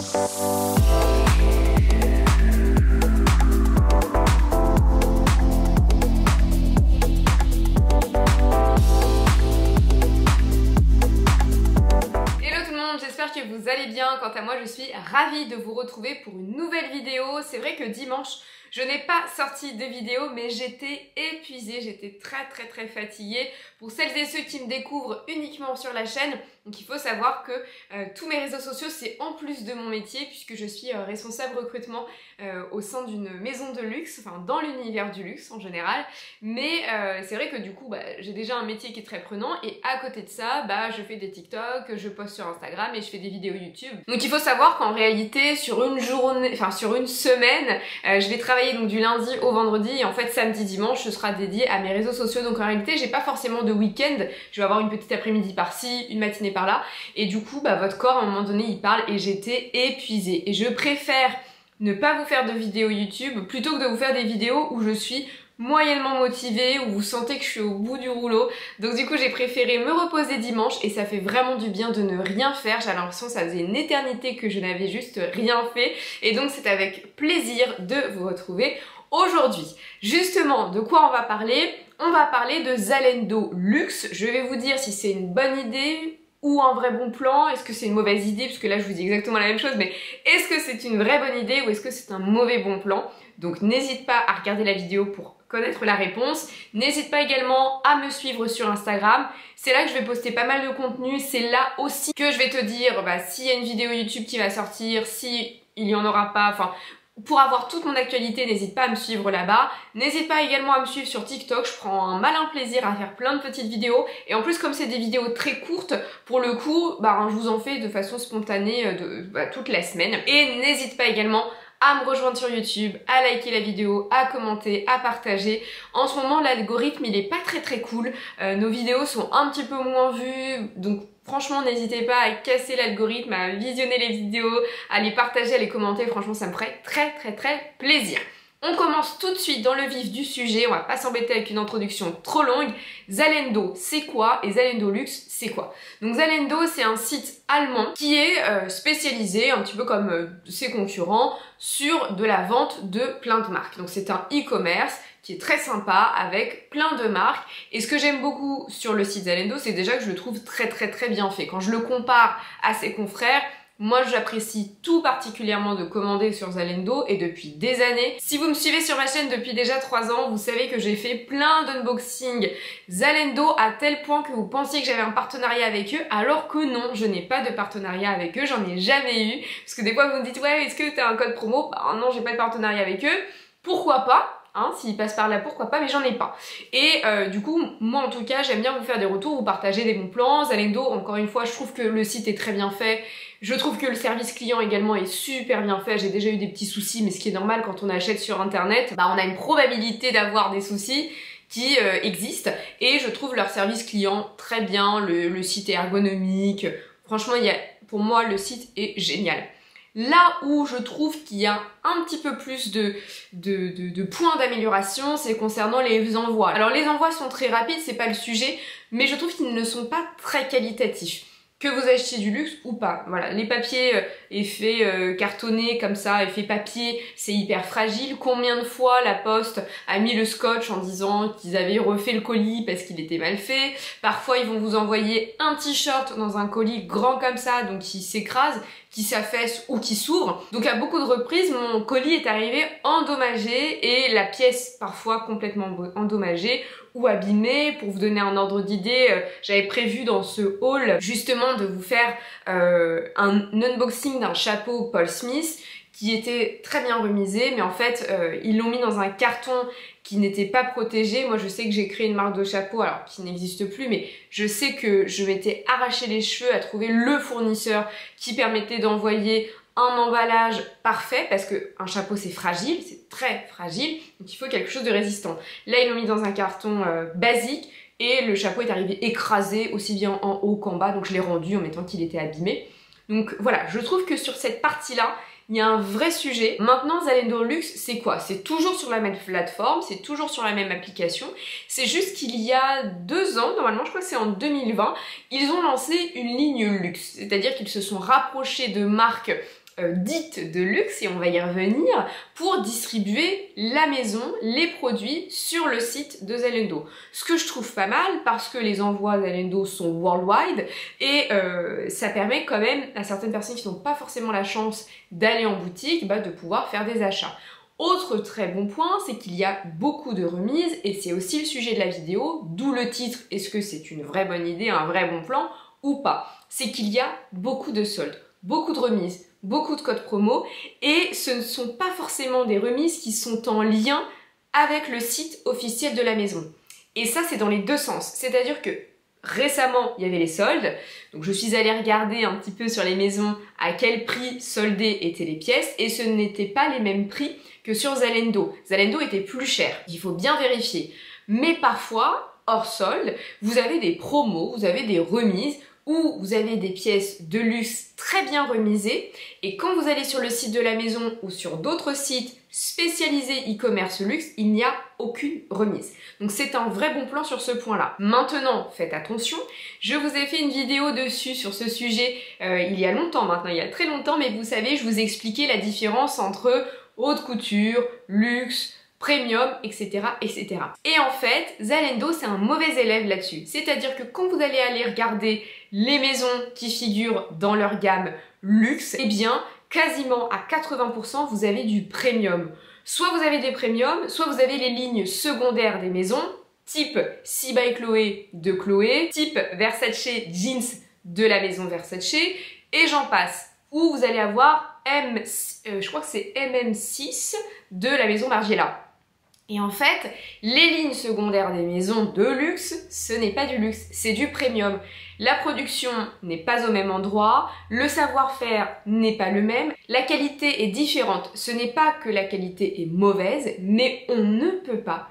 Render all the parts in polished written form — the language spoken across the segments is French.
Que vous allez bien. Quant à moi, je suis ravie de vous retrouver pour une nouvelle vidéo. C'est vrai que dimanche, je n'ai pas sorti de vidéo, mais j'étais épuisée, j'étais très fatiguée. Pour celles et ceux qui me découvrent uniquement sur la chaîne, donc il faut savoir que tous mes réseaux sociaux, c'est en plus de mon métier, puisque je suis responsable recrutement au sein d'une maison de luxe, enfin dans l'univers du luxe en général. Mais c'est vrai que du coup, j'ai déjà un métier qui est très prenant, et à côté de ça, je fais des TikTok, je poste sur Instagram et je fais des vidéos YouTube. Donc il faut savoir qu'en réalité, sur une journée, enfin sur une semaine, je vais travailler donc du lundi au vendredi, et en fait samedi, dimanche, ce sera dédié à mes réseaux sociaux. Donc en réalité, j'ai pas forcément de week-end, je vais avoir une petite après-midi par-ci, une matinée par là, et du coup, votre corps à un moment donné, il parle, et j'étais épuisée. Et je préfère ne pas vous faire de vidéos YouTube plutôt que de vous faire des vidéos où je suis moyennement motivée, où vous sentez que je suis au bout du rouleau. Donc du coup, j'ai préféré me reposer dimanche, et ça fait vraiment du bien de ne rien faire. J'avais l'impression que ça faisait une éternité que je n'avais juste rien fait, et donc c'est avec plaisir de vous retrouver aujourd'hui. Justement, de quoi on va parler? On va parler de Zalendo Luxe. Je vais vous dire si c'est une bonne idée ou un vrai bon plan. Est-ce que c'est une mauvaise idée? Parce que là je vous dis exactement la même chose, mais est-ce que c'est une vraie bonne idée ou est-ce que c'est un mauvais bon plan? Donc n'hésite pas à regarder la vidéo pour connaître la réponse. N'hésite pas également à me suivre sur Instagram. C'est là que je vais poster pas mal de contenu. C'est là aussi que je vais te dire s'il y a une vidéo YouTube qui va sortir, si il y en aura pas, enfin... Pour avoir toute mon actualité, n'hésite pas à me suivre là-bas. N'hésite pas également à me suivre sur TikTok, je prends un malin plaisir à faire plein de petites vidéos. Et en plus, comme c'est des vidéos très courtes, pour le coup, je vous en fais de façon spontanée toute la semaine. Et n'hésite pas également à me rejoindre sur YouTube, à liker la vidéo, à commenter, à partager. En ce moment, l'algorithme, il est pas très cool. Nos vidéos sont un petit peu moins vues, donc franchement, n'hésitez pas à casser l'algorithme, à visionner les vidéos, à les partager, à les commenter. Franchement, ça me ferait très plaisir. On commence tout de suite dans le vif du sujet, on va pas s'embêter avec une introduction trop longue. Zalendo, c'est quoi? Et Zalendo Luxe, c'est quoi? Donc Zalendo, c'est un site allemand qui est spécialisé, un petit peu comme ses concurrents, sur de la vente de plein de marques. Donc c'est un e-commerce qui est très sympa avec plein de marques. Et ce que j'aime beaucoup sur le site Zalendo, c'est déjà que je le trouve très bien fait. Quand je le compare à ses confrères, moi j'apprécie tout particulièrement de commander sur Zalendo, et depuis des années. Si vous me suivez sur ma chaîne depuis déjà 3 ans, vous savez que j'ai fait plein d'unboxing Zalendo à tel point que vous pensiez que j'avais un partenariat avec eux, alors que non, je n'ai pas de partenariat avec eux, j'en ai jamais eu. Parce que des fois vous me dites ouais, est-ce que tu as un code promo? Non, j'ai pas de partenariat avec eux. Pourquoi pas? S'ils passent par là, pourquoi pas, mais j'en ai pas. Et du coup, moi en tout cas, j'aime bien vous faire des retours, vous partager des bons plans. Zalendo, encore une fois, je trouve que le site est très bien fait. Je trouve que le service client également est super bien fait. J'ai déjà eu des petits soucis, mais ce qui est normal quand on achète sur internet, on a une probabilité d'avoir des soucis qui existent. Et je trouve leur service client très bien, le site est ergonomique. Franchement, pour moi, le site est génial. Là où je trouve qu'il y a un petit peu plus de points d'amélioration, c'est concernant les envois. Alors les envois sont très rapides, c'est pas le sujet, mais je trouve qu'ils ne sont pas très qualitatifs. Que vous achetiez du luxe ou pas. Voilà, les papiers effets cartonnés comme ça, effet papier, c'est hyper fragile. Combien de fois la poste a mis le scotch en disant qu'ils avaient refait le colis parce qu'il était mal fait. Parfois ils vont vous envoyer un t-shirt dans un colis grand comme ça, donc qui s'écrase, qui s'affaisse ou qui s'ouvre. Donc à beaucoup de reprises, mon colis est arrivé endommagé, et la pièce parfois complètement endommagée ou abîmée. Pour vous donner un ordre d'idée, j'avais prévu dans ce haul justement de vous faire un unboxing d'un chapeau Paul Smith qui était très bien remisé, mais en fait ils l'ont mis dans un carton qui n'était pas protégé. Moi je sais que j'ai créé une marque de chapeau, alors qui n'existe plus, mais je sais que je m'étais arraché les cheveux à trouver le fournisseur qui permettait d'envoyer un emballage parfait, parce que un chapeau c'est fragile, c'est très fragile, donc il faut quelque chose de résistant. Là ils l'ont mis dans un carton basique, et le chapeau est arrivé écrasé aussi bien en haut qu'en bas, donc je l'ai rendu en mettant qu'il était abîmé. Donc voilà, je trouve que sur cette partie-là, il y a un vrai sujet. Maintenant, Zalendo Luxe, c'est quoi? C'est toujours sur la même plateforme, c'est toujours sur la même application. C'est juste qu'il y a 2 ans, normalement je crois que c'est en 2020, ils ont lancé une ligne luxe. C'est-à-dire qu'ils se sont rapprochés de marques dites de luxe, et on va y revenir, pour distribuer la maison, les produits sur le site de Zalando. Ce que je trouve pas mal parce que les envois Zalando sont worldwide et ça permet quand même à certaines personnes qui n'ont pas forcément la chance d'aller en boutique de pouvoir faire des achats. Autre très bon point, c'est qu'il y a beaucoup de remises et c'est aussi le sujet de la vidéo, d'où le titre « Est-ce que c'est une vraie bonne idée, un vrai bon plan ou pas ?» C'est qu'il y a beaucoup de soldes, beaucoup de remises, beaucoup de codes promo et ce ne sont pas forcément des remises qui sont en lien avec le site officiel de la maison. Et ça, c'est dans les deux sens. C'est-à-dire que récemment, il y avait les soldes. Donc, je suis allée regarder un petit peu sur les maisons à quel prix soldés étaient les pièces et ce n'étaient pas les mêmes prix que sur Zalando. Zalando était plus cher. Il faut bien vérifier. Mais parfois, hors solde, vous avez des promos, vous avez des remises où vous avez des pièces de luxe très bien remisées et quand vous allez sur le site de la maison ou sur d'autres sites spécialisés e-commerce luxe, il n'y a aucune remise. Donc c'est un vrai bon plan sur ce point-là. Maintenant, faites attention, je vous ai fait une vidéo dessus sur ce sujet il y a longtemps maintenant, il y a très longtemps, mais vous savez, je vous ai expliqué la différence entre haute couture, luxe, premium, etc., etc. Et en fait, Zalando, c'est un mauvais élève là-dessus. C'est-à-dire que quand vous allez aller regarder les maisons qui figurent dans leur gamme luxe, eh bien, quasiment à 80%, vous avez du premium. Soit vous avez des premiums, soit vous avez les lignes secondaires des maisons, type Si by Chloé de Chloé, type Versace Jeans de la maison Versace, et j'en passe. Où vous allez avoir je crois que c'est MM6 de la maison Margiela. Et en fait, les lignes secondaires des maisons de luxe, ce n'est pas du luxe, c'est du premium. La production n'est pas au même endroit, le savoir-faire n'est pas le même, la qualité est différente. Ce n'est pas que la qualité est mauvaise, mais on ne peut pas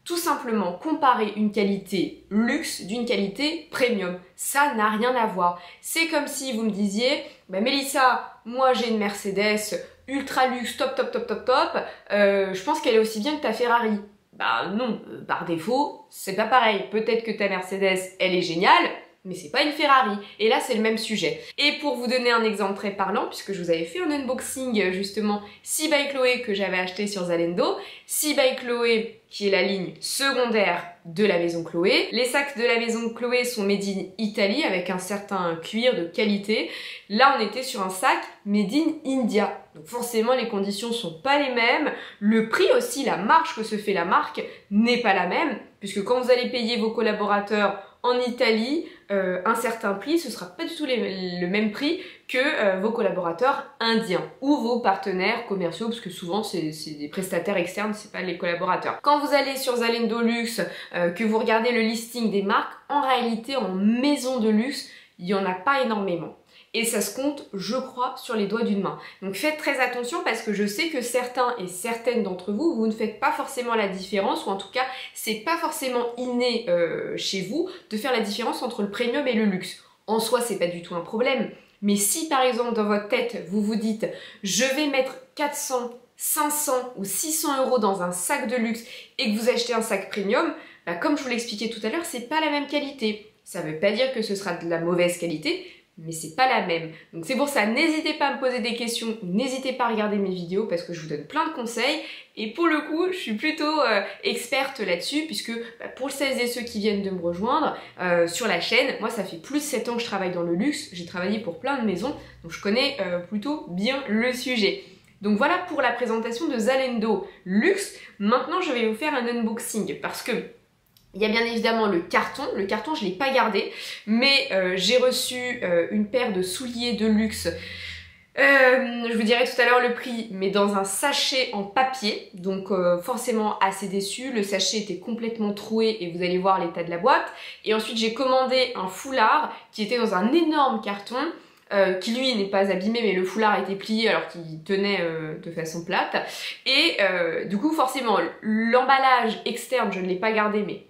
tout simplement comparer une qualité luxe d'une qualité premium. Ça n'a rien à voir. C'est comme si vous me disiez, Mélissa, moi j'ai une Mercedes ultra luxe, top, je pense qu'elle est aussi bien que ta Ferrari. Bah non, par défaut, c'est pas pareil. Peut-être que ta Mercedes, elle est géniale, mais c'est pas une Ferrari. Et là, c'est le même sujet. Et pour vous donner un exemple très parlant, puisque je vous avais fait un unboxing justement Si by Chloé que j'avais acheté sur Zalando, Si by Chloé qui est la ligne secondaire de la maison Chloé. Les sacs de la maison Chloé sont made in Italy avec un certain cuir de qualité. Là, on était sur un sac made in India. Donc forcément, les conditions sont pas les mêmes. Le prix aussi, la marge que se fait la marque n'est pas la même, puisque quand vous allez payer vos collaborateurs en Italie, un certain prix, ce sera pas du tout le même prix que vos collaborateurs indiens ou vos partenaires commerciaux, parce que souvent c'est des prestataires externes, c'est pas les collaborateurs. Quand vous allez sur Zalando Luxe, que vous regardez le listing des marques, en réalité en maison de luxe, il y en a pas énormément. Et ça se compte, je crois, sur les doigts d'une main. Donc faites très attention parce que je sais que certains et certaines d'entre vous, vous ne faites pas forcément la différence, ou en tout cas, c'est pas forcément inné chez vous de faire la différence entre le premium et le luxe. En soi, c'est pas du tout un problème. Mais si par exemple dans votre tête, vous vous dites « je vais mettre 400, 500 ou 600 € dans un sac de luxe et que vous achetez un sac premium », comme je vous l'expliquais tout à l'heure, c'est pas la même qualité. Ça veut pas dire que ce sera de la mauvaise qualité, mais c'est pas la même. Donc c'est pour ça, n'hésitez pas à me poser des questions, n'hésitez pas à regarder mes vidéos parce que je vous donne plein de conseils et pour le coup, je suis plutôt experte là-dessus puisque pour celles et ceux qui viennent de me rejoindre sur la chaîne, moi ça fait plus de 7 ans que je travaille dans le luxe, j'ai travaillé pour plein de maisons, donc je connais plutôt bien le sujet. Donc voilà pour la présentation de Zalando Luxe. Maintenant, je vais vous faire un unboxing parce que il y a bien évidemment le carton je ne l'ai pas gardé, mais j'ai reçu une paire de souliers de luxe, je vous dirai tout à l'heure le prix, mais dans un sachet en papier, donc forcément assez déçue, le sachet était complètement troué et vous allez voir l'état de la boîte, et ensuite j'ai commandé un foulard qui était dans un énorme carton, qui lui n'est pas abîmé mais le foulard était plié alors qu'il tenait de façon plate, et du coup forcément l'emballage externe je ne l'ai pas gardé mais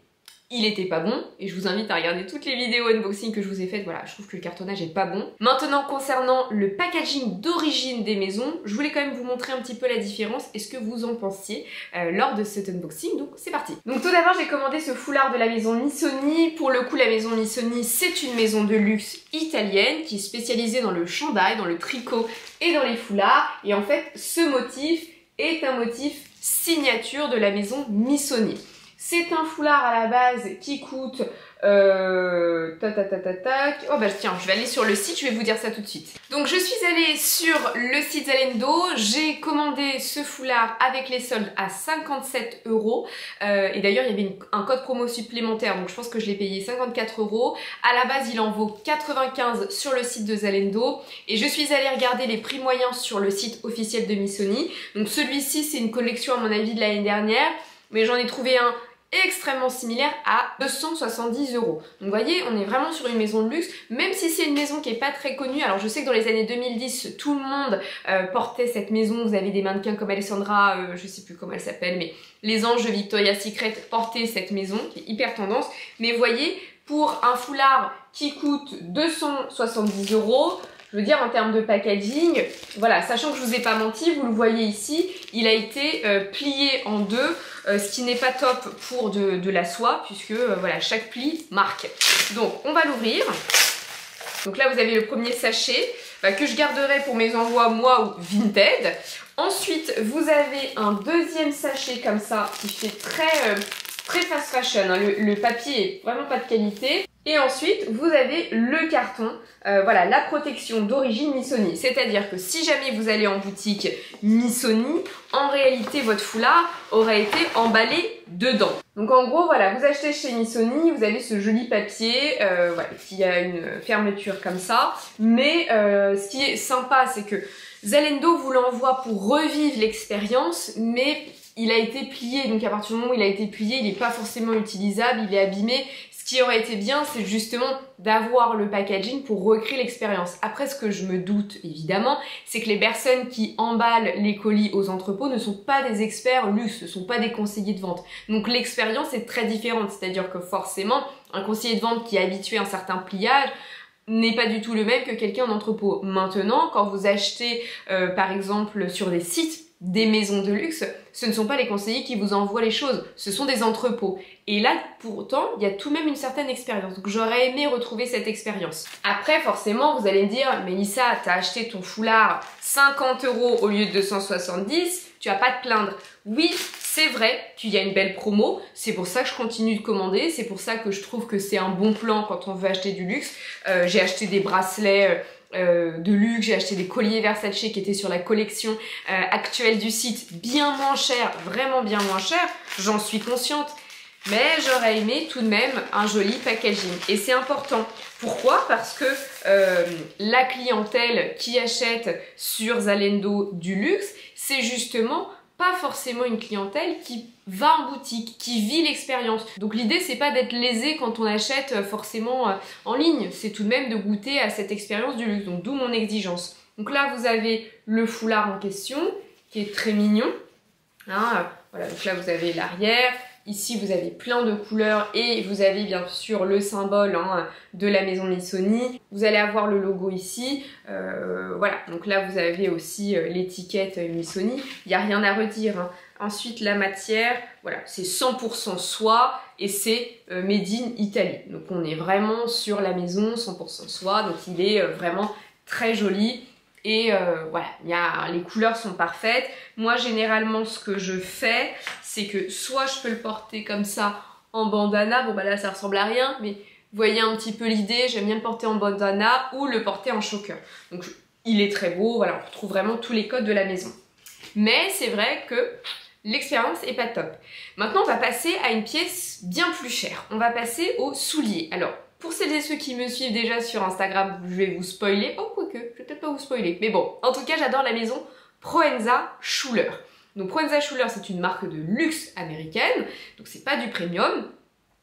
il était pas bon, et je vous invite à regarder toutes les vidéos unboxing que je vous ai faites, voilà, je trouve que le cartonnage est pas bon. Maintenant, concernant le packaging d'origine des maisons, je voulais quand même vous montrer un petit peu la différence et ce que vous en pensiez lors de cet unboxing, donc c'est parti. Donc tout d'abord, j'ai commandé ce foulard de la maison Missoni. Pour le coup, la maison Missoni, c'est une maison de luxe italienne qui est spécialisée dans le chandail, dans le tricot et dans les foulards, et en fait, ce motif est un motif signature de la maison Missoni. C'est un foulard à la base qui coûte... Oh bah tiens, je vais aller sur le site, je vais vous dire ça tout de suite. Donc je suis allée sur le site Zalendo, j'ai commandé ce foulard avec les soldes à 57 €. Et d'ailleurs il y avait un code promo supplémentaire, donc je pense que je l'ai payé 54 €. À la base il en vaut 95 sur le site de Zalendo. Et je suis allée regarder les prix moyens sur le site officiel de Missoni. Donc celui-ci c'est une collection à mon avis de l'année dernière, mais j'en ai trouvé un extrêmement similaire à 270 €. Donc vous voyez, on est vraiment sur une maison de luxe, même si c'est une maison qui est pas très connue. Alors je sais que dans les années 2010, tout le monde portait cette maison. Vous avez des mannequins comme Alessandra, je sais plus comment elle s'appelle, mais les anges de Victoria's Secret portaient cette maison, qui est hyper tendance. Mais vous voyez, pour un foulard qui coûte 270 €, je veux dire en termes de packaging, voilà, sachant que je vous ai pas menti, vous le voyez ici, il a été plié en deux, ce qui n'est pas top pour de la soie, puisque voilà, chaque pli marque. Donc on va l'ouvrir. Donc là vous avez le premier sachet que je garderai pour mes envois moi ou Vinted. Ensuite vous avez un deuxième sachet comme ça qui fait très fast fashion, hein. Le papier est vraiment pas de qualité. Et ensuite, vous avez le carton, voilà, la protection d'origine Missoni. C'est-à-dire que si jamais vous allez en boutique Missoni, en réalité, votre foulard aurait été emballé dedans. Donc en gros, voilà, vous achetez chez Missoni, vous avez ce joli papier, voilà, qui a une fermeture comme ça. Mais ce qui est sympa, c'est que Zalendo vous l'envoie pour revivre l'expérience, mais il a été plié. Donc à partir du moment où il a été plié, il n'est pas forcément utilisable, il est abîmé. Ce qui aurait été bien, c'est justement d'avoir le packaging pour recréer l'expérience. Après, ce que je me doute, évidemment, c'est que les personnes qui emballent les colis aux entrepôts ne sont pas des experts luxe, ne sont pas des conseillers de vente. Donc l'expérience est très différente, c'est-à-dire que forcément, un conseiller de vente qui est habitué à un certain pliage n'est pas du tout le même que quelqu'un en entrepôt. Maintenant, quand vous achetez, par exemple, sur des sites, des maisons de luxe, ce ne sont pas les conseillers qui vous envoient les choses, ce sont des entrepôts. Et là, pourtant, il y a tout de même une certaine expérience. Donc j'aurais aimé retrouver cette expérience. Après, forcément, vous allez me dire, Mélissa, t'as acheté ton foulard 50 € au lieu de 270, tu vas pas te plaindre. Oui, c'est vrai qu'il y a une belle promo, c'est pour ça que je continue de commander, c'est pour ça que je trouve que c'est un bon plan quand on veut acheter du luxe. J'ai acheté des bracelets de luxe, j'ai acheté des colliers Versace qui étaient sur la collection actuelle du site, bien moins cher, vraiment bien moins cher, j'en suis consciente, mais j'aurais aimé tout de même un joli packaging. Et c'est important. Pourquoi? Parce que la clientèle qui achète sur Zalendo du luxe, c'est justement pas forcément une clientèle qui va en boutique, qui vit l'expérience. Donc l'idée c'est pas d'être lésé quand on achète forcément en ligne, c'est tout de même de goûter à cette expérience du luxe, donc d'où mon exigence. Donc là vous avez le foulard en question qui est très mignon, hein, voilà, donc là vous avez l'arrière, ici vous avez plein de couleurs et vous avez bien sûr le symbole de la maison Missoni. Vous allez avoir le logo ici, voilà, donc là vous avez aussi l'étiquette Missoni, il n'y a rien à redire, hein. Ensuite la matière, voilà, c'est 100% soie et c'est made in Italy. Donc on est vraiment sur la maison 100% soie, donc il est vraiment très joli. Et voilà, les couleurs sont parfaites. Moi généralement ce que je fais, c'est que soit je peux le porter comme ça en bandana, bon bah là ça ressemble à rien, mais vous voyez un petit peu l'idée, j'aime bien le porter en bandana ou le porter en choker. Donc il est très beau, voilà, on retrouve vraiment tous les codes de la maison. Mais c'est vrai que l'expérience est pas top. Maintenant on va passer à une pièce bien plus chère, on va passer aux souliers. Alors pour celles et ceux qui me suivent déjà sur Instagram, je vais vous spoiler. Oh, quoique, je vais peut-être pas vous spoiler. Mais bon, en tout cas, j'adore la maison Proenza Schuller. Donc Proenza Schuller, c'est une marque de luxe américaine. Donc c'est pas du premium.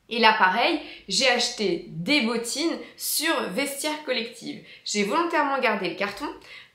Et là, pareil, j'ai acheté des bottines sur Vestiaire Collective. J'ai volontairement gardé le carton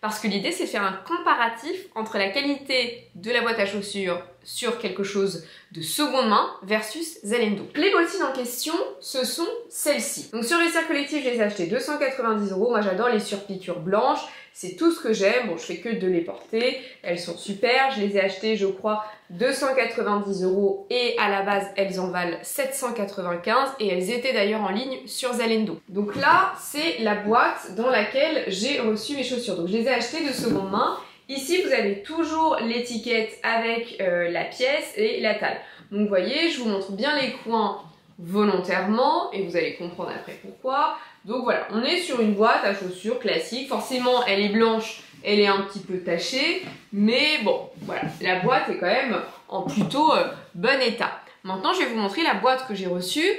parce que l'idée c'est de faire un comparatif entre la qualité de la boîte à chaussures sur quelque chose de seconde main versus Zalendo. Les bottines en question, ce sont celles-ci. Donc sur Vestiaire Collectif, je les ai achetées 290 €. Moi j'adore les surpiqûres blanches, c'est tout ce que j'aime. Bon, je fais que de les porter, elles sont super. Je les ai achetées, je crois, 290 € et à la base elles en valent 795 et elles étaient d'ailleurs en ligne sur Zalendo. Donc là, c'est la boîte dans laquelle j'ai reçu mes chaussures. Donc je les ai achetées de seconde main. Ici, vous avez toujours l'étiquette avec la pièce et la taille. Donc vous voyez, je vous montre bien les coins volontairement et vous allez comprendre après pourquoi. Donc voilà, on est sur une boîte à chaussures classique. Forcément, elle est blanche, elle est un petit peu tachée, mais bon, voilà, la boîte est quand même en plutôt bon état. Maintenant, je vais vous montrer la boîte que j'ai reçue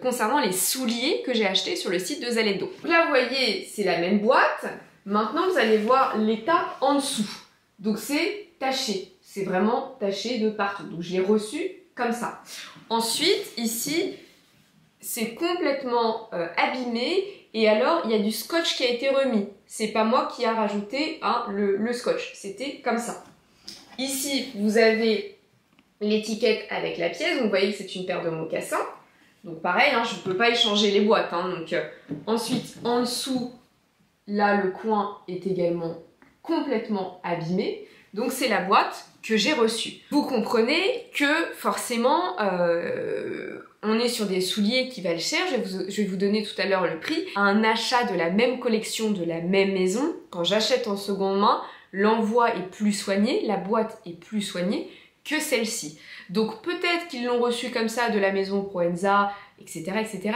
concernant les souliers que j'ai achetés sur le site de Zalendo. Donc là, vous voyez, c'est la même boîte. Maintenant, vous allez voir l'état en dessous. Donc c'est taché, c'est vraiment taché de partout. Donc je l'ai reçu comme ça. Ensuite, ici, c'est complètement abîmé et alors il y a du scotch qui a été remis. C'est pas moi qui a rajouté le scotch, c'était comme ça. Ici, vous avez l'étiquette avec la pièce, donc vous voyez que c'est une paire de mocassins. Donc pareil, hein, je ne peux pas échanger les boîtes. Donc, ensuite, en dessous, là, le coin est également complètement abîmé. Donc c'est la boîte que j'ai reçue. Vous comprenez que forcément, on est sur des souliers qui valent cher. Je vais vous donner tout à l'heure le prix. Un achat de la même collection, de la même maison, quand j'achète en seconde main, l'envoi est plus soigné, la boîte est plus soignée que celle-ci. Donc peut-être qu'ils l'ont reçu comme ça de la maison Proenza, etc., etc.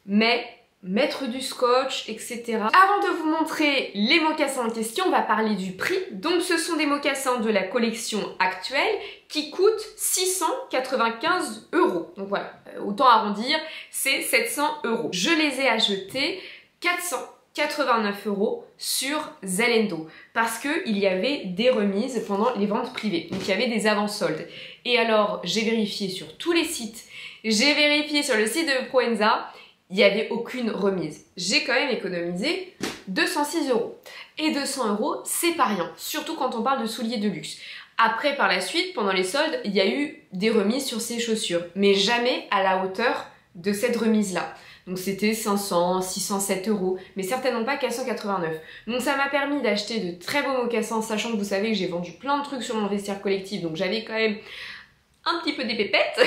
Mais mettre du scotch, etc. Avant de vous montrer les mocassins en question, on va parler du prix. Donc ce sont des mocassins de la collection actuelle qui coûtent 695 €. Donc voilà, autant arrondir, c'est 700 €. Je les ai achetés 489 € sur Zalendo parce qu'il y avait des remises pendant les ventes privées. Donc il y avait des avant-soldes. Et alors, j'ai vérifié sur tous les sites, j'ai vérifié sur le site de Proenza, il n'y avait aucune remise. J'ai quand même économisé 206 €. Et 200 €, c'est pas rien, surtout quand on parle de souliers de luxe. Après, par la suite, pendant les soldes, il y a eu des remises sur ces chaussures, mais jamais à la hauteur de cette remise-là. Donc c'était 500, 607 €, mais certainement pas 489. Donc ça m'a permis d'acheter de très beaux mocassins, sachant que vous savez que j'ai vendu plein de trucs sur mon Vestiaire Collectif, donc j'avais quand même un petit peu des pépettes.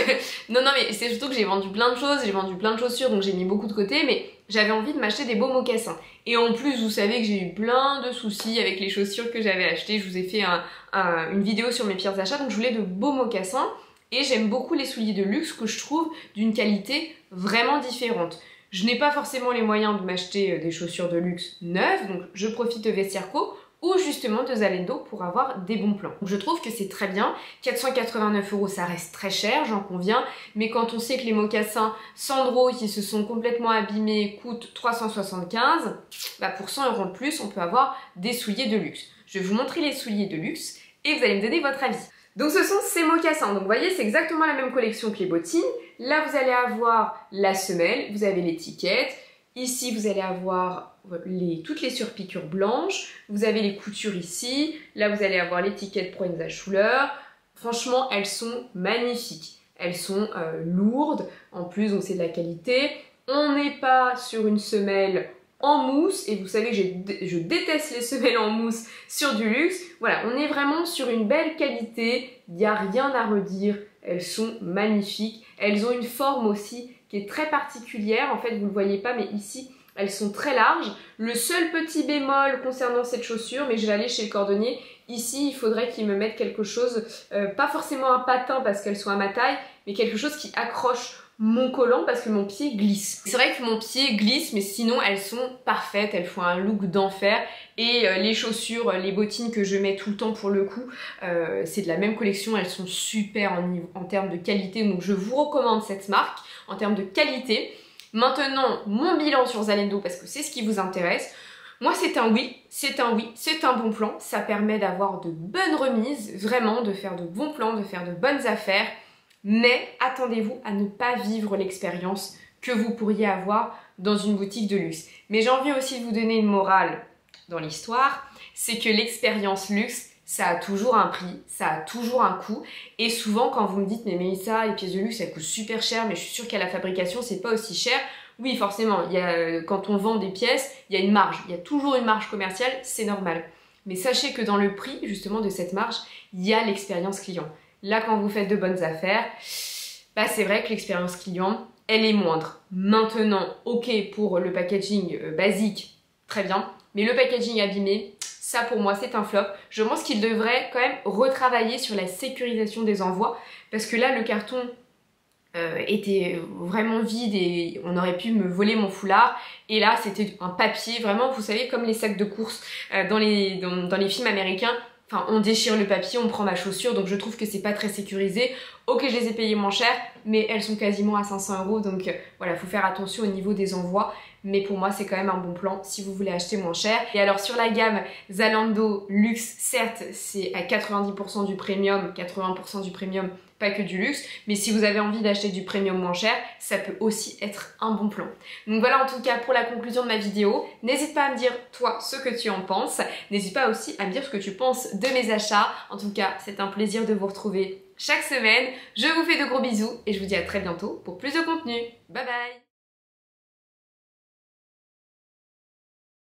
Non, mais c'est surtout que j'ai vendu plein de choses, j'ai vendu plein de chaussures, donc j'ai mis beaucoup de côté, mais j'avais envie de m'acheter des beaux mocassins. Et en plus, vous savez que j'ai eu plein de soucis avec les chaussures que j'avais achetées. Je vous ai fait une vidéo sur mes pires achats, donc je voulais de beaux mocassins. Et j'aime beaucoup les souliers de luxe que je trouve d'une qualité vraiment différente. Je n'ai pas forcément les moyens de m'acheter des chaussures de luxe neuves, donc je profite de Vestiaire Co ou justement de Zalendo pour avoir des bons plans. Donc je trouve que c'est très bien. 489 €, ça reste très cher, j'en conviens, mais quand on sait que les mocassins Sandro qui se sont complètement abîmés coûtent 375, bah pour 100 € de plus, on peut avoir des souliers de luxe. Je vais vous montrer les souliers de luxe et vous allez me donner votre avis. Donc ce sont ces mocassins, donc vous voyez c'est exactement la même collection que les bottines. Là vous allez avoir la semelle, vous avez l'étiquette. Ici vous allez avoir toutes les surpiqûres blanches, vous avez les coutures ici. Là vous allez avoir l'étiquette Proenza Schuler. Franchement elles sont magnifiques, elles sont lourdes, en plus donc c'est de la qualité. On n'est pas sur une semelle en mousse, et vous savez que je déteste les semelles en mousse sur du luxe. Voilà, on est vraiment sur une belle qualité, il n'y a rien à redire, elles sont magnifiques. Elles ont une forme aussi qui est très particulière, en fait vous ne le voyez pas, mais ici elles sont très larges. Le seul petit bémol concernant cette chaussure, mais je vais aller chez le cordonnier, ici il faudrait qu'il me mette quelque chose, pas forcément un patin parce qu'elles sont à ma taille, mais quelque chose qui accroche mon collant parce que mon pied glisse. C'est vrai que mon pied glisse, mais sinon elles sont parfaites, elles font un look d'enfer. Et les chaussures, les bottines que je mets tout le temps pour le coup, c'est de la même collection, elles sont super en termes de qualité, donc je vous recommande cette marque en termes de qualité. Maintenant, mon bilan sur Zalendo, parce que c'est ce qui vous intéresse. Moi c'est un oui, c'est un bon plan, ça permet d'avoir de bonnes remises, vraiment de faire de bons plans, de faire de bonnes affaires. Mais attendez-vous à ne pas vivre l'expérience que vous pourriez avoir dans une boutique de luxe. Mais j'ai envie aussi de vous donner une morale dans l'histoire, c'est que l'expérience luxe, ça a toujours un prix, ça a toujours un coût. Et souvent, quand vous me dites, mais Mélissa, les pièces de luxe, elles coûtent super cher, mais je suis sûre qu'à la fabrication, c'est pas aussi cher. Oui, forcément, quand on vend des pièces, il y a une marge. Il y a toujours une marge commerciale, c'est normal. Mais sachez que dans le prix, justement, de cette marge, il y a l'expérience client. Là, quand vous faites de bonnes affaires, bah, c'est vrai que l'expérience client, elle est moindre. Maintenant, ok, pour le packaging basique, très bien. Mais le packaging abîmé, ça pour moi c'est un flop. Je pense qu'il devrait quand même retravailler sur la sécurisation des envois parce que là le carton était vraiment vide et on aurait pu me voler mon foulard et là c'était un papier vraiment, vous savez, comme les sacs de course dans les films américains. Enfin, on déchire le papier, on prend ma chaussure, donc je trouve que c'est pas très sécurisé. Ok, je les ai payées moins cher, mais elles sont quasiment à 500 €, donc voilà, faut faire attention au niveau des envois. Mais pour moi, c'est quand même un bon plan si vous voulez acheter moins cher. Et alors sur la gamme Zalando Luxe, certes, c'est à 90% du premium, 80% du premium, pas que du luxe. Mais si vous avez envie d'acheter du premium moins cher, ça peut aussi être un bon plan. Donc voilà en tout cas pour la conclusion de ma vidéo. N'hésite pas à me dire toi ce que tu en penses. N'hésite pas aussi à me dire ce que tu penses de mes achats. En tout cas, c'est un plaisir de vous retrouver chaque semaine. Je vous fais de gros bisous et je vous dis à très bientôt pour plus de contenu. Bye bye!